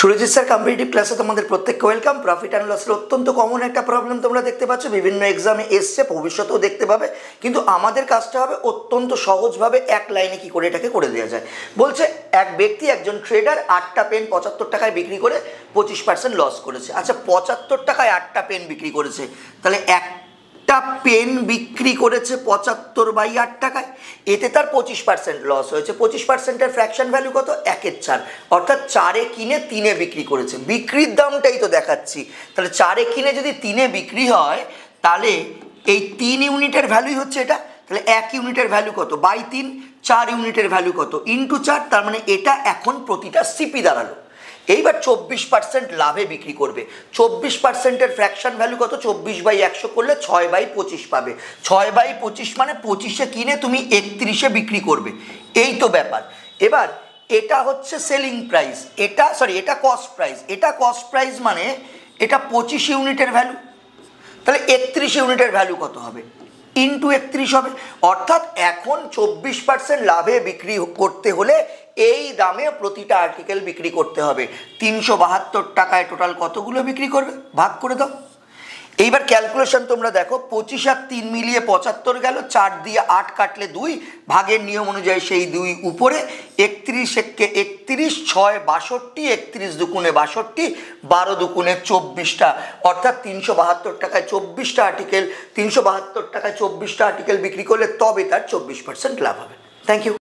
Surajit sir competitive ক্লাসে তোমাদের প্রত্যেককে ওয়েলকাম। প্রফিট অ্যান্ড লসের অত্যন্ত কমন একটা প্রবলেম তোমরা দেখতে পাচ্ছ, বিভিন্ন এক্সামে এসছে, ভবিষ্যতেও দেখতে পাবে। কিন্তু আমাদের কাজটা হবে অত্যন্ত সহজভাবে এক লাইনে কি করে এটাকে করে দেওয়া যায়। বলছে এক ব্যক্তি, একজন ট্রেডার 8টা পেন 75 টাকায় বিক্রি করে 25% লস করেছে। আচ্ছা, 75 টাকায় 8টা পেন বিক্রি করেছে, তাহলে একটা পেন বিক্রি করেছে 75/8 টাকায়, এতে তার 25% লস হয়েছে। 25%-এর ফ্র্যাকশন ভ্যালু কত? 1/4, অর্থাৎ 4-এ কিনে 3-এ বিক্রি করেছে। বিক্রির দামটাই তো দেখাচ্ছি, তাহলে 4-এ কিনে যদি 3-এ বিক্রি হয়, তাহলে এই 3 ইউনিটের ভ্যালুই হচ্ছে এটা। তাহলে 1 ইউনিটের ভ্যালু কত? বাই 3, 4 ইউনিটের ভ্যালু কত? ইন্টু 4, তার মানে এটা এখন প্রতিটা সিপি দাঁড়ালো। এইবার 24% লাভে বিক্রি করবে। 24%-এর ফ্র্যাকশন ভ্যালু কত? 24/100 করলে 6/25 পাবে। 6/25 মানে 25-এ কিনে তুমি 31-এ বিক্রি করবে, এই তো ব্যাপার। এবার এটা হচ্ছে সেলিং প্রাইস, এটা কস্ট প্রাইস। এটা কস্ট প্রাইস মানে এটা 25 ইউনিটের ভ্যালু, তাহলে 31 ইউনিটের ভ্যালু কত হবে? ইন্টু 31 হবে। অর্থাৎ এখন 24% লাভে বিক্রি করতে হলে এই দামে প্রতিটা আর্টিকেল বিক্রি করতে হবে। 372 টাকায় টোটাল কতগুলো বিক্রি করবে? ভাগ করে দাও। এইবার ক্যালকুলেশন তোমরা দেখো, 25 আর 3 মিলিয়ে 75 গেল, 4 দিয়ে 8 কাটলে 2, ভাগের নিয়ম অনুযায়ী সেই 2 উপরে, 31-কে 31, 6 62, 31 দুগুণে 62, 12 দুগুণে 24টা, অর্থাৎ 372 টাকায় 24টা আর্টিকেল, 372 টাকায় 24টা আর্টিকেল বিক্রি করলে তবে তার 24% লাভ হবে। Thank you.